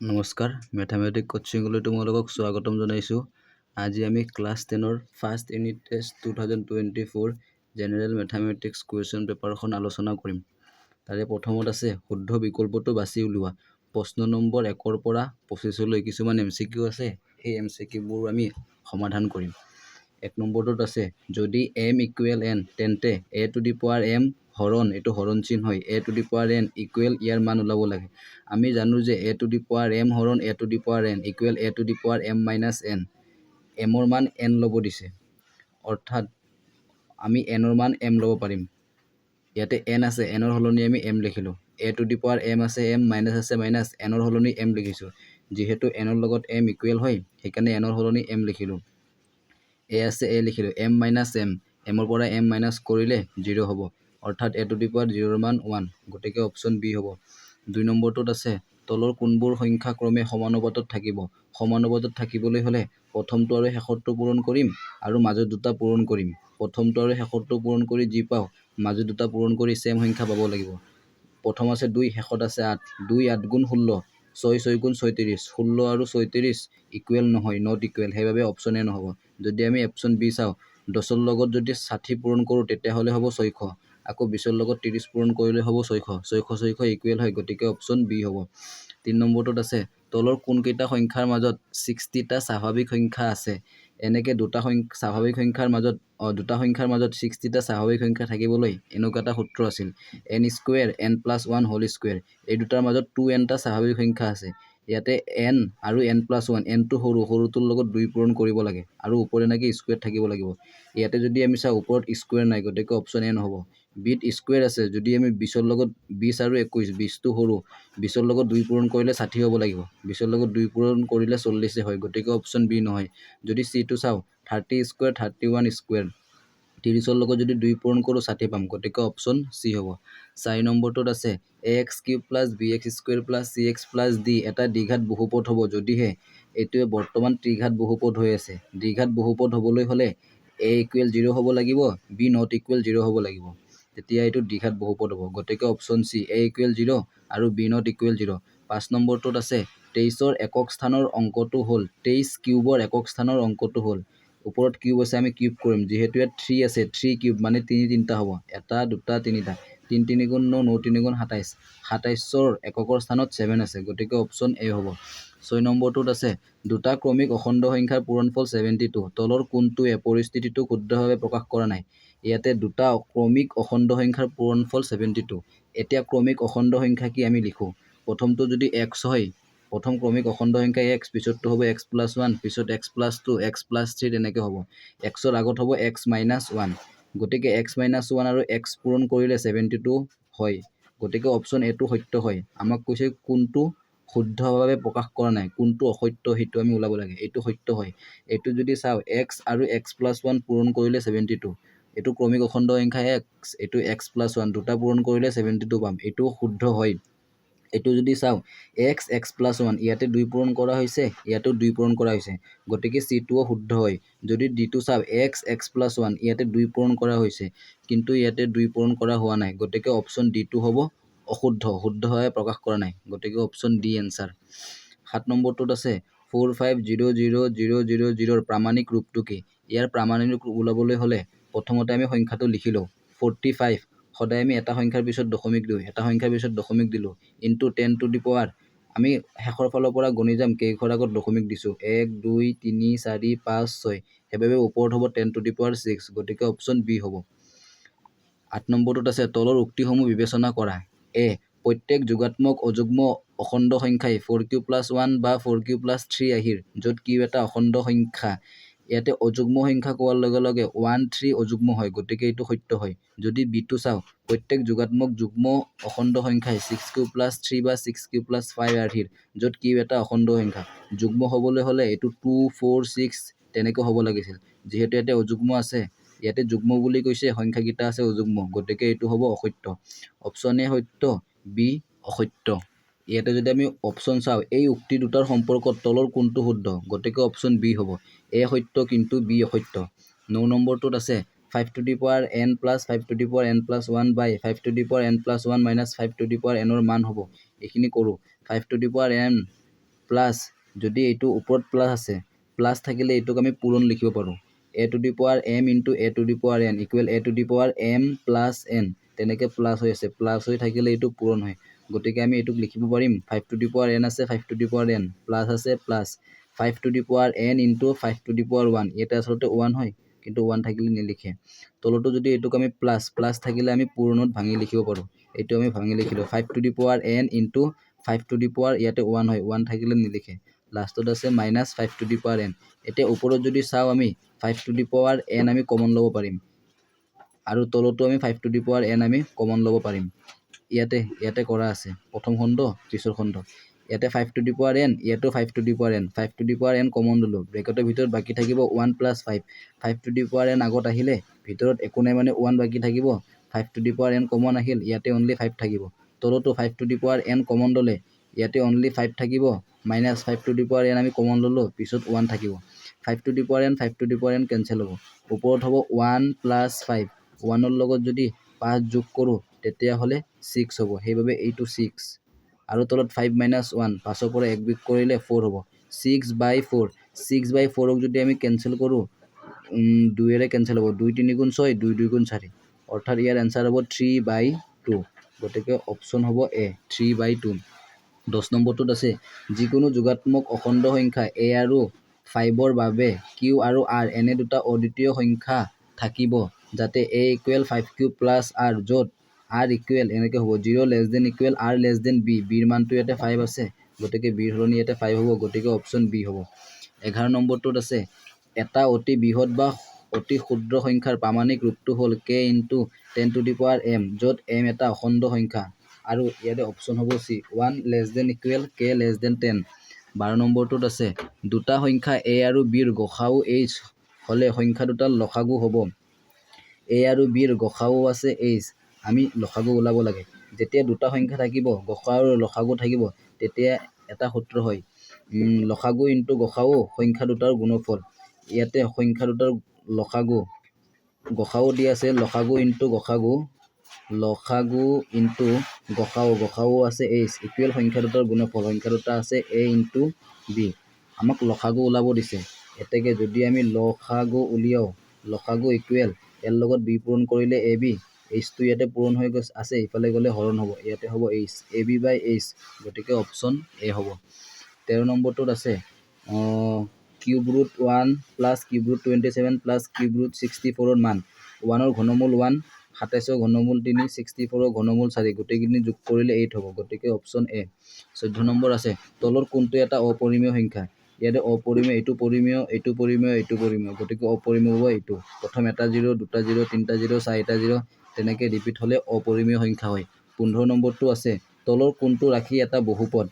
নমস্কাৰ মেথমেটিক কোচিংলৈ তোমালোকক স্বাগতম জনাইছো। আজি আমি ক্লাছ 10ৰ first unit test 2024 general mathematics question পেপাৰখন আলোচনা কৰিম। তাৰে প্ৰথমত আছে শুদ্ধ বিকল্পটো বাছি উলিওৱা। প্ৰশ্ন নম্বৰ 1 পৰা 25 লৈ কিছুমান MCQ আছে, সেই MCQ বোৰ আমি সমাধান কৰিম। 1 নম্বৰটোত আছে যদি m = n তেন্তে a to the power m হৰণ এটো হৰণ চিন হয় a to the power n equal ইয়াৰ মান ওলাব লাগে। আমি জানো যে a to the power m হৰণ a to the power n equal a to the power m minus n। m ৰ মান n ল'ব দিছে, অৰ্থাৎ আমি n ৰ মান m ল'ব পাৰিম। ইয়াতে n আছে, n ৰ হলনি আমি m লিখিলো। a to the power m আছে m, মাইনাছ আছে মাইনাছ, n ৰ হলনি m লিখিছো। যিহেতু n ৰ লগত m ইকুৱেল হয় সেইকাৰণে n ৰ হলনি m লিখিলো। a আছে a লিখিলো, m মাইনাছ m, m ৰ পৰা m মাইনাছ কৰিলে 0 হ'ব, অৰ্থাৎ a টু দি পাৱাৰ 0 ৰ মান 1, গতিকে অপশ্যন বি হ'ব। 2 নম্বৰটোত আছে তলৰ কোনবোৰ সংখ্যা ক্ৰমে সমানুপাতত থাকিব। সমানুপাতত থাকিবলৈ হলে প্ৰথমটো আৰু শেষৰটো পূৰণ কৰিম আৰু মাজত দুটা পূৰণ কৰিম। প্ৰথমটো আৰু শেষৰটো পূৰণ কৰি যি পাওঁ মাজত দুটা পূৰণ কৰি সেম সংখ্যা পাব লাগিব। প্ৰথম আছে 2, শেষত আছে 8। 2 8 গুণ 16, 6 6 গুণ 36, 16 আৰু 36 ইকুৱেল নহয়, নট ইকুৱেল, সেইবাবে অপশ্যন এ নহ'ব। যদি আমি অপশ্যন বি চাওঁ, 10ৰ লগত যদি 60 পূৰণ কৰোঁ তেতিয়াহ'লে হ'ব 600, আকৌ 20ৰ লগত 30 পূৰণ কৰিলে হ'ব 600, 600 600 ইকুৱেল হয়, গতিকে অপশ্যন বি হ'ব। 3 নম্বৰটোত আছে তলৰ কোনকেইটা সংখ্যাৰ মাজত 60টা স্বাভাৱিক সংখ্যা আছে। এনেকে দুটা স্বাভাৱিক সংখ্যাৰ মাজত দুটা সংখ্যাৰ মাজত 60টা স্বাভাৱিক সংখ্যা থাকিবলৈ এনেকুৱা এটা সূত্ৰ আছিল, n square n plus 1 whole square. এই দুটাৰ মাজত 2n টা স্বাভাৱিক সংখ্যা আছে। ইয়াতে n আৰু n প্লাছ 1, nটো সৰুটোৰ লগত 2 পূৰণ কৰিব লাগে আৰু ওপৰে নাকি স্কুৱেৰ থাকিব লাগিব। ইয়াতে যদি আমি চাওঁ ওপৰত স্কুৱেৰ নাই, গতিকে অপশ্যন এ নহ'ব। বিত স্কুৱেৰ আছে, যদি আমি 20ৰ লগত 20 আৰু 21, 20টো সৰু, 20ৰ লগত 2 পূৰণ কৰিলে 60 হ'ব লাগিব, 20ৰ লগত 2 পূৰণ কৰিলে 40 হয়, গতিকে অপশ্যন বি নহয়। যদি চিটো চাওঁ 30 স্কুৱেৰ 31 স্কুৱেৰ, 30ৰ লগত যদি 2 পূৰণ কৰোঁ 60 পাম, গতিকে অপশ্যন চি হ'ব। 4 নম্বৰটোত আছে ax³ plus bx² plus cx plus d এটা দ্বিঘাত বহুপদ হ'ব যদিহে এইটোৱে বৰ্তমান ত্ৰিঘাত বহুপদ হৈ আছে। দ্বিঘাত বহুপদ হ'বলৈ হ'লে a ইকুৱেল 0 হ'ব লাগিব, b নট ইকুৱেল 0 হ'ব লাগিব, তেতিয়া এইটো দ্বিঘাত বহুপদ হ'ব, গতিকে অপশ্যন চি a ইকুৱেল 0 আৰু b নট ইকুৱেল 0। 5 নম্বৰটোত আছে 23ৰ একক স্থানৰ অংকটো হ'ল 23 কিউবৰ একক স্থানৰ অংকটো হ'ল। ওপৰত কিউব আছে, আমি কিউব কৰিম, যিহেতু ইয়াত 3 আছে, 3 কিউব মানে 3 3টা হ'ব, 1 2 3টা, 3 3 গুণ 9, 9 3 গুণ 27, 27ৰ এককৰ স্থানত 7 আছে, গতিকে অপশ্যন এ হ'ব। 6 নম্বৰটোত আছে দুটা ক্ৰমিক অখণ্ড সংখ্যাৰ পূৰণফল 72, তলৰ কোনটোৱে পৰিস্থিতিটো শুদ্ধভাৱে প্ৰকাশ কৰা নাই। ইয়াতে দুটা ক্ৰমিক অখণ্ড সংখ্যাৰ পূৰণফল 72। এতিয়া ক্ৰমিক অখণ্ড সংখ্যা কি আমি লিখোঁ। প্ৰথমটো যদি x হয়, প্ৰথম ক্ৰমিক অখণ্ড সংখ্যা x, পিছতটো হ'ব x প্লাছ 1, পিছত x প্লাছ 2, x প্লাছ 3, তেনেকৈ হ'ব। xৰ আগত হ'ব x মাইনাছ 1, গতিকে x মাইনাছ 1 আৰু x পূৰণ কৰিলে 72 হয়, গতিকে অপশ্যন এটো সত্য হয়। আমাক কৈছে কোনটো শুদ্ধভাৱে প্ৰকাশ কৰা নাই, কোনটো অসত্য, সেইটো আমি ওলাব লাগে। এইটো সত্য হয়। এইটো যদি চাওঁ x আৰু x প্লাছ 1 পূৰণ কৰিলে 72, এইটো ক্ৰমিক অখণ্ড সংখ্যা x, এইটো x প্লাছ 1, দুটা পূৰণ কৰিলে 72 পাম, এইটো শুদ্ধ হয়। এইটো যদি চাওঁ x x প্লাছ 1, ইয়াতে 2 পূৰণ কৰা হৈছে, ইয়াতো 2 পূৰণ কৰা হৈছে, গতিকে চিটোও শুদ্ধ হয়। যদি ডিটো চাওঁ x x প্লাছ 1, ইয়াতে 2 পূৰণ কৰা হৈছে, কিন্তু ইয়াতে 2 পূৰণ কৰা হোৱা নাই, গতিকে অপশ্যন ডিটো হ'ব অশুদ্ধ, শুদ্ধভাৱে প্ৰকাশ কৰা নাই, গতিকে অপশ্যন ডি এনচাৰ। 7 নম্বৰটোত আছে 45000000ৰ প্ৰামাণিক ৰূপটো কি। ইয়াৰ প্ৰামাণিক ৰূপ ওলাবলৈ হ'লে প্ৰথমতে আমি সংখ্যাটো লিখি লওঁ। 45 সদায় আমি এটা সংখ্যাৰ পিছত দশমিক দিওঁ, এটা সংখ্যাৰ পিছত দশমিক দিলোঁ, ইনটু 10 টু দি পাৱাৰ, আমি শেষৰ ফালৰ পৰা গণি যাম কেইঘৰ আগত দশমিক দিছোঁ, 1 2 3 4 5 6, সেইবাবে ওপৰত হ'ব 10 টু দি পাৱাৰ 6, গতিকে অপশ্যন বি হ'ব। 8 নম্বৰটোত আছে তলৰ উক্তিসমূহ বিবেচনা কৰা। এ প্ৰত্যেক যোগাত্মক অযুগ্ম অখণ্ড সংখ্যাই 4q প্লাছ 1 বা 4q প্লাছ 3 আহিৰ, য'ত q এটা অখণ্ড সংখ্যা। ইয়াতে অযুগ্ম সংখ্যা কোৱাৰ লগে লগে 1 3 অযুগ্ম হয়, গতিকে এইটো সত্য হয়। যদি বিটো চাওঁ প্ৰত্যেক যোগাত্মক যুগ্ম অখণ্ড সংখ্যাই 6q প্লাছ 3 বা 6q প্লাছ 5 আহিৰ, য'ত q এটা অখণ্ড সংখ্যা। যুগ্ম হ'বলৈ হ'লে এইটো 2 4 6 তেনেকৈ হ'ব লাগিছিল, যিহেতু ইয়াতে অযুগ্ম আছে, ইয়াতে যুগ্ম বুলি কৈছে, সংখ্যাকেইটা আছে অযুগ্ম, গতিকে এইটো হ'ব অসত্য। অপশ্যন এ সত্য, বি অসত্য। ইয়াতে যদি আমি অপশ্যন চাওঁ এই উক্তি দুটাৰ সম্পৰ্কত তলৰ কোনটো শুদ্ধ, গতিকে অপশ্যন বি হ'ব। এ সত্য কিন্তু বি অসত্য। 9 নম্বৰটোত আছে 5 to the power n plus 5 to the power n plus 1 by 5 to the power n plus 1 minus 5 to the power n ৰ মান হ'ব। এইখিনি কৰোঁ। 5 to the power n plus যদি এইটো ওপৰত প্লাছ আছে প্লাছ থাকিলে এইটোক আমি পূৰণ লিখিব পাৰোঁ a to the power m into a to the power n equal a to the power m plus n তেনেকৈ প্লাছ হৈ আছে প্লাছ হৈ থাকিলে এইটো পূৰণ হয় গতিকে আমি এইটোক লিখিব পাৰিম 5 to the power n আছে 5 to the power n plus আছে plus 5 to the power n into 5 to the power 1 ইয়াতে আচলতে 1 হয় কিন্তু 1 থাকিলে নিলিখে তলতো যদি এইটোক আমি প্লাছ প্লাছ থাকিলে আমি পূৰণত ভাঙি লিখিব পাৰোঁ এইটো আমি ভাঙি লিখিলোঁ 5 to the power n into 5 to the power ইয়াতে 1 হয় 1 থাকিলে নিলিখে লাষ্টত আছে minus 5 to the power n এতিয়া ওপৰত যদি চাওঁ আমি 5 to the power n আমি কমন ল'ব পাৰিম আৰু তলতো আমি 5 to the power n আমি কমন ল'ব পাৰিম ইয়াতে কৰা আছে প্ৰথম খণ্ড পিছৰ খণ্ড ইয়াতে 5 to the power n ইয়াতো 5 to the power n 5 to the power n common ল'লো ব্ৰেকেটৰ ভিতৰত বাকি থাকিব 1 plus 5 5 to the power n আগত আহিলে ভিতৰত একো নাই মানে 1 বাকি থাকিব 5 to the power n common আহিল ইয়াতে অনলি 5 থাকিব তলতো 5 to the power n common ল'লে ইয়াতে অনলি 5 থাকিব minus 5 to the power n আমি কমন ল'লো পিছত 1 থাকিব 5 to the power n 5 to the power n cancel হ'ব ওপৰত হ'ব 1 plus 5 1 ৰ লগত যদি 5 যোগ কৰোঁ তেতিয়া হ'লে 6 হ'ব সেইবাবে এইটো 6 আৰু তলত 5 minus 1 5 পৰা 1 বিয়োগ কৰিলে 4 হ'ব 6/4 6/4ক যদি আমি কেনসেল কৰোঁ 2 এৰে কেনসেল হ'ব 2 3 গুণ 6 2 2 গুণ 4 অৰ্থাৎ ইয়াৰ এনসাৰ হ'ব 3/2 গতিকে অপচন হ'ব এ 3/2 10 নম্বৰটোত আছে যিকোনো যোগাত্মক অখণ্ড সংখ্যা a আৰু 5ৰ বাবে q আৰু r এনে দুটা অদ্বিতীয় সংখ্যা থাকিব যাতে a equal 5q plus r য'ত r equal এনেকৈ হ'ব 0 less than equal r less than b bৰ মানটো ইয়াতে 5 আছে গতিকে bৰ সলনি ইয়াতে 5 হ'ব গতিকে অপচন b হ'ব 11 নম্বৰটোত আছে এটা অতি বৃহৎ বা অতি ক্ষুদ্ৰ সংখ্যাৰ প্ৰামাণিক ৰূপটো হ'ল k into 10 to the power m য'ত m এটা অখণ্ড সংখ্যা আৰু ইয়াতে অপচন হ'ব c 1 less than equal k less than 10 12 নম্বৰটোত আছে দুটা সংখ্যা a আৰু b ৰ গসাউ h হ'লে সংখ্যা দুটাৰ লসাগু হ'ব a আৰু b ৰ গসাউ আছে h আমি লসাগু ওলাব লাগে যেতিয়া দুটা সংখ্যা থাকিব গসাউ আৰু লসাগু থাকিব তেতিয়া এটা সূত্ৰ হয় লসাগু ইনটু গসাউ সংখ্যা দুটাৰ গুণফল ইয়াতে সংখ্যা দুটাৰ লসাগু গসাউ দি আছে লসাগু ইনটু গসাগু গসাউ আছে h ইকুৱেল সংখ্যা দুটাৰ গুণফল সংখ্যা দুটা আছে a ইনটু b আমাক লসাগু ওলাব দিছে এতেকে যদি আমি লসাগু উলিয়াও লসাগু ইকুৱেল এৰ লগত b পূৰণ কৰিলে ab h টো ইয়াতে পূৰণ হৈ গৈ আছে ইফালে গলে হৰণ হ'ব ইয়াতে হ'ব h ab/h গতিকে অপচন a হ'ব 13 নম্বৰটোত আছে cube root 1 plus cube root 27 plus cube root 64 ৰ মান 1 ৰ ঘনমূল 1 27 ৰ ঘনমূল 3 64 ৰ ঘনমূল 4 গোটেইখিনি যোগ কৰিলে 8 হ'ব গতিকে অপচন এ 14 নম্বৰ আছে তলৰ কোনটো এটা অপৰিমেয় সংখ্যা ইয়াতে অপৰিমেয় এইটো পৰিমেয় গতিকে অপৰিমেয় হ'ব এইটো প্ৰথম এটা 0 দুটা 0 তিনটা 0 চাৰিটা 0 তেনেকৈ ৰিপিট হ'লে অপৰিমেয় সংখ্যা হয় 15 নম্বৰটো আছে তলৰ কোনটো ৰাশি এটা বহুপদ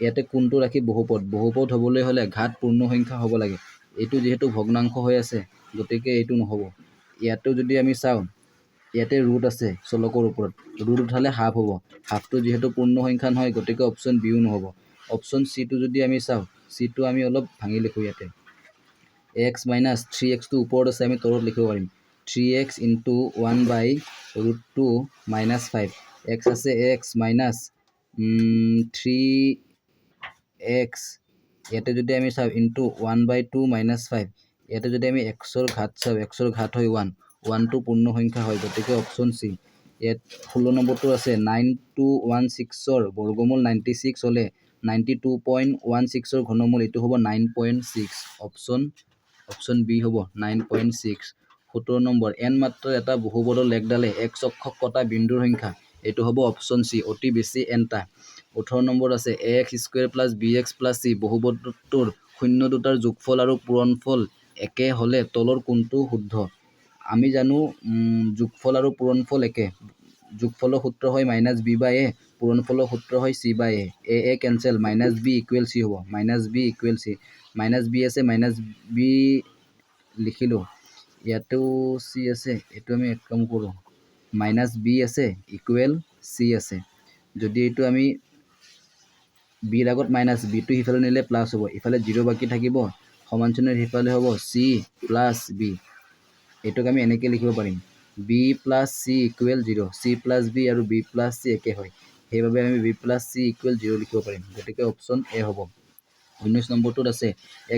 ইয়াতে কোনটো ৰাশি বহুপদ হ'বলৈ হ'লে ঘাত পূৰ্ণ সংখ্যা হ'ব লাগে এইটো যেহেতু ভগ্নাংশ হৈ আছে গতিকে এইটো নহ'ব ইয়াতো যদি আমি চাওঁ ইয়াতে ৰুট আছে চলকৰ ওপৰত ৰুট উঠালে হাফ হ'ব হাফটো যেহেতু পূৰ্ণ সংখ্যা নহয় গতিকে অপচন বিও নহ'ব অপচন চি টো যদি আমি চাওঁ চি টো আমি অলপ ভাঙি লিখোঁ ইয়াতে x minus 3x টো ওপৰত আছে আমি তলত লিখিব পাৰিম 3x into 1/√2 minus 5 x আছে x minus 3x ইয়াতে যদি আমি চাওঁ into 1/2 minus 5 ইয়াতে যদি আমি x ৰ ঘাত চাওঁ x ৰ ঘাত হয় 1 1 টো পূৰ্ণ সংখ্যা হয় গতিকে অপচন চি ইয়াত 16 নম্বৰটো আছে 9216 ৰ বৰ্গমূল 96 হ'লে 92.16 ৰ ঘনমূল এইটো হ'ব 9.6 অপচন বি হ'ব 9.6 17 নম্বৰ n মাত্ৰ এটা বহুপদৰ লেখডালে x অক্ষক কটা বিন্দুৰ সংখ্যা এইটো হ'ব অপচন চি অতি বেছি nটা 18 নম্বৰ আছে ax square plus bx plus c বহুপদটোৰ শূন্য দুটাৰ যোগফল আৰু পূৰণফল একে হ'লে তলৰ কোনটো শুদ্ধ আমি জানো যোগফল আৰু পূৰণফল একে যোগফলৰ সূত্ৰ হয় -b/a পূৰণফলৰ সূত্ৰ হয় c/a a cancel -b equal c হ'ব -b ইকুৱেল c -b আছে -b লিখিলো ইয়াতো c আছে এটো আমি এক কাম কৰো -b আছে ইকুৱেল c আছে যদি এটো আমি b ৰ আগত -b টো হিফালে নিলে প্লাস হ'ব ইফালে 0 বাকি থাকিব সমান চিহ্নৰ হিফালে হ'ব c + b এটোক আমি এনেকৈ লিখিব পাৰিম b + c equal 0 c + b আৰু b + c একে হয় সেইবাবে আমি b + c ইকুৱেল 0 লিখিব পাৰিম গতিকে অপচন এ হ'ব 19 নম্বৰটোত আছে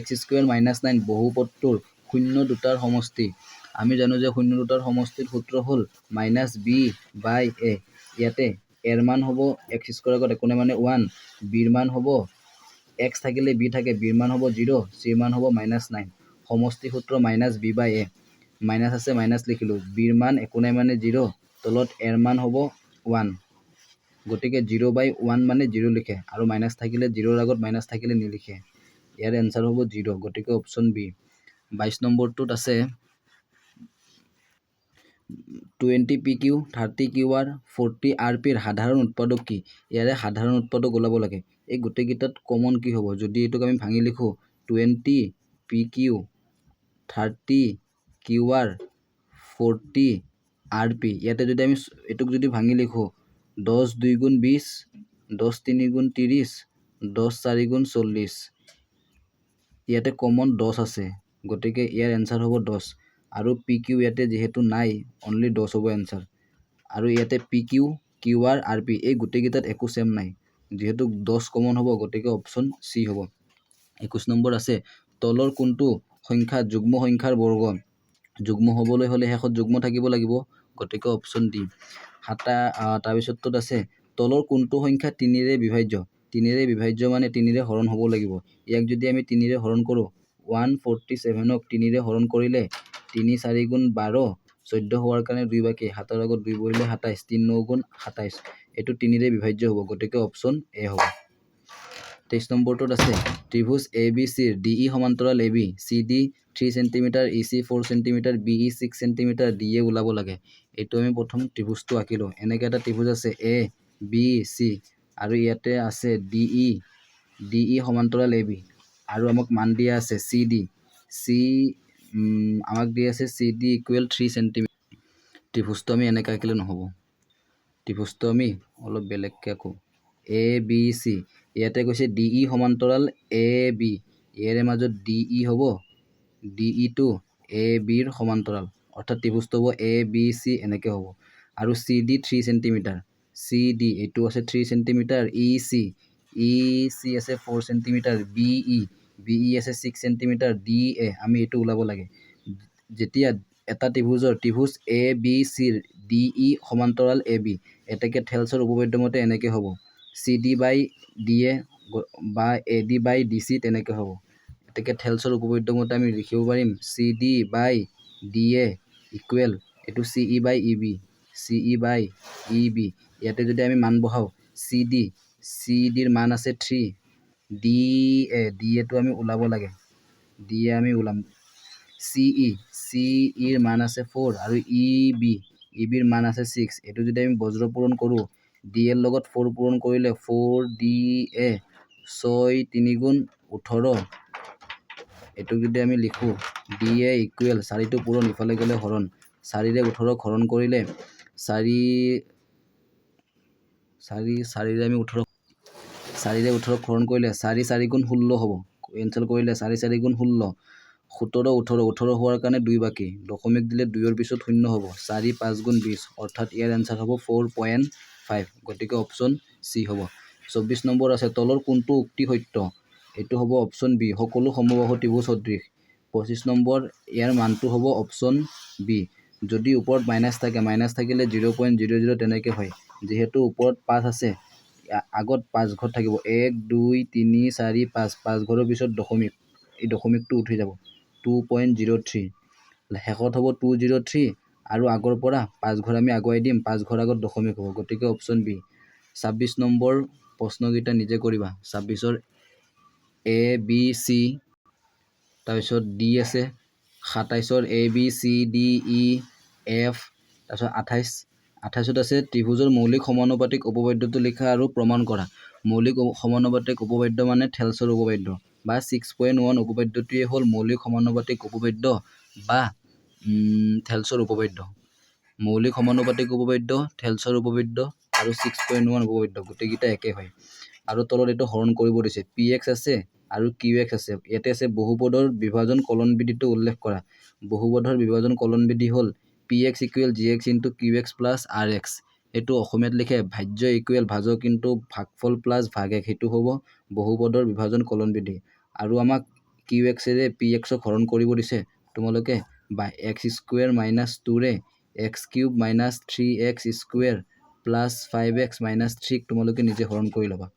x² - 9 বহুপদটোৰ শূন্য দুটাৰ সমষ্টি। আমি জানো যে শূন্য দুটাৰ সমষ্টিৰ সূত্ৰ হ'ল -b/a। ইয়াতে এৰ মান হ'ব x² আগত একো নাই মানে 1, বিৰ মান হ'ব x থাকিলে b থাকে, বিৰ মান হ'ব 0, চিৰ মান হ'ব -9। সমষ্টি সূত্ৰ -b/a। মাইনাছ আছে মাইনাছ লিখিলোঁ, বিৰ মান একো নাই মানে 0, তলত এৰ মান হ'ব 1। গতিকে 0/1 মানে 0 লিখে, আৰু মাইনাছ থাকিলে 0ৰ আগত মাইনাছ থাকিলে নিলিখে। ইয়াৰ এনচাৰ হ'ব 0, গতিকে অপশ্যন বি। 22 নম্বৰটোত আছে 20 PQ, 30 QR, 40 RPৰ সাধাৰণ উৎপাদক কি? ইয়াৰে সাধাৰণ উৎপাদক ওলাব লাগে। এই গোটেইকেইটাত কমন কি হ'ব? যদি এইটোক আমি ভাঙি লিখোঁ 20 PQ, 30 QR, 40 RP, ইয়াতে যদি আমি এইটোক যদি ভাঙি লিখোঁ 10 2 গুণ 20, 10 3 গুণ 30, 10 4 গুণ 40, ইয়াতে কমন 10 আছে, গতিকে ইয়াৰ এনচাৰ হ'ব 10। আৰু PQ ইয়াতে যিহেতু নাই, অনলি 10 হ'ব এনচাৰ। আৰু ইয়াতে PQ, QR, RP এই গোটেইকেইটাত একো চেম নাই, যিহেতু 10 কমন হ'ব, গতিকে অপশ্যন চি হ'ব। 21 নম্বৰ আছে তলৰ কোনটো সংখ্যা যুগ্ম সংখ্যাৰ বৰ্গ? যুগ্ম হ'বলৈ হ'লে শেষত যুগ্ম থাকিব লাগিব, গতিকে অপশ্যন ডি। তাৰপিছতটোত আছে তলৰ কোনটো সংখ্যা 3ৰে বিভাজ্য? 3ৰে বিভাজ্য মানে 3ৰে হৰণ হ'ব লাগিব। ইয়াক যদি আমি 3ৰে হৰণ কৰোঁ, 147ক 3ৰে হৰণ কৰিলে 3 4 গুণ 12, 14 হোৱাৰ কাৰণে 2 বাকী, 7ৰ আগত 2 বহিলে 27, 3 9 গুণ 27, এইটো 3ৰে বিভাজ্য হ'ব, গতিকে অপশ্যন এ হ'ব। 23 নম্বৰটোত আছে ত্ৰিভুজ ABCৰ DE সমান্তৰাল AB, CD 3 cm, EC 4 cm, BE 6 cm, DA ওলাব লাগে। এইটো আমি প্ৰথম ত্ৰিভুজটো আঁকিলোঁ। এনেকৈ এটা ত্ৰিভুজ আছে ABC, আৰু ইয়াতে আছে DE সমান্তৰাল AB, আৰু আমাক মান দিয়া আছে CD, আমাক দিয়া আছে CD = 3 cm। ত্ৰিভুজটো আমি এনেকৈ আঁকিলে নহ'ব, ত্ৰিভুজটো আমি অলপ বেলেগকৈ আঁকোঁ। ABC, ইয়াতে কৈছে DE সমান্তৰাল AB, ইয়াৰে মাজত DE হ'ব, DE টো ABৰ সমান্তৰাল, অৰ্থাৎ ত্ৰিভুজটো হ'ব ABC, এনেকৈ হ'ব। আৰু CD 3 cm, CD এইটো আছে 3 cm, EC আছে 4 cm, BE আছে 6 cm, DA আমি এইটো ওলাব লাগে। যেতিয়া এটা ত্ৰিভুজ ABCৰ DE সমান্তৰাল AB, এতেকে থেলছৰ উপপাদ্য মতে এনেকৈ হ'ব, CD/DA বা AD/DC তেনেকৈ হ'ব। এতেকে থেলছৰ উপপাদ্য মতে আমি লিখিব পাৰিম CD/DA = এইটো CE/EB, ইয়াতে যদি আমি মান বহাওঁ CDৰ মান আছে 3, DAটো আমি ওলাব লাগে, DA আমি ওলাম, CEৰ মান আছে 4, আৰু EBৰ মান আছে 6। এইটো যদি আমি বজ্ৰ পূৰণ কৰোঁ, DAৰ লগত 4 পূৰণ কৰিলে 4DA, 6 3 গুণ 18, এইটো যদি আমি লিখোঁ DA = 4টো পূৰণ, ইফালে গ'লে হৰণ, 4ৰে 18ক হৰণ কৰিলে 4ৰে 18ক হৰণ কৰিলে 4 4 গুণ 16 হ'ব, কেঞ্চেল কৰিলে 4 4 গুণ 16, 17 18 হোৱাৰ কাৰণে 2 বাকী, দশমিক দিলে 2ৰ পিছত 0 হ'ব, 4 5 গুণ 20, অৰ্থাৎ ইয়াৰ এনচাৰ হ'ব 4.5, গতিকে অপশ্যন চি হ'ব। 24 নম্বৰ আছে তলৰ কোনটো উক্তি সত্য? এইটো হ'ব অপশ্যন বি, সকলো সমবাহু ত্ৰিভুজ সদৃশ। 25 নম্বৰ, ইয়াৰ মানটো হ'ব অপশ্যন বি। যদি ওপৰত মাইনাছ থাকে, মাইনাছ থাকিলে 0.00 তেনেকৈ হয়, যিহেতু ওপৰত 5 আছে, আগত 5 ঘৰ থাকিব, 1 2 3 4 5, 5 ঘৰৰ পিছত দশমিক, এই দশমিকটো উঠি যাব, 2.03, শেষত হ'ব 203, আৰু আগৰ পৰা 5 ঘৰ আমি আগুৱাই দিম, 5 ঘৰ আগত দশমিক হ'ব, গতিকে অপশ্যন বি। 26 নম্বৰ প্ৰশ্নকেইটা নিজে কৰিবা। 26ৰ ABC, তাৰপিছত D আছে, 27ৰ ABCDEF, তাৰপিছত 28ত আছে ত্ৰিভুজৰ মৌলিক সমানুপাতিক উপপাদ্যটো লিখা আৰু প্ৰমাণ কৰা। মৌলিক সমানুপাতিক উপপাদ্য মানে থেলছৰ উপপাদ্য, বা 6.1 উপপাদ্যটোৱে হ'ল মৌলিক সমানুপাতিক উপপাদ্য বা থেলছৰ উপপাদ্য। মৌলিক সমানুপাতিক উপপাদ্য, থেলছৰ উপপাদ্য আৰু 6.1 উপপাদ্য গোটেইকেইটা একে হয়। আৰু তলত এইটো হৰণ কৰিব দিছে, PX আছে আৰু QX আছে। ইয়াতে আছে বহুপদৰ বিভাজন কলন বিধিটো উল্লেখ কৰা। বহুপদৰ বিভাজন কলন বিধি হ'ল PX = GX × QX + RX। এইটো অসমীয়াত লিখে ভাজ্য ইকুৱেল ভাজক কিন্তু ভাগফল প্লাছ ভাগ এক, সেইটো হ'ব বহুপদৰ বিভাজন কলন বিধি। আৰু আমাক কিউ এক্সেৰে পি এক্সক হৰণ কৰিব দিছে, তোমালোকে এক্স স্কুৱেৰ মাইনাছ 2ৰে x cube minus 3x square plus 5x minus 3ক তোমালোকে নিজে হৰণ কৰি ল'বা।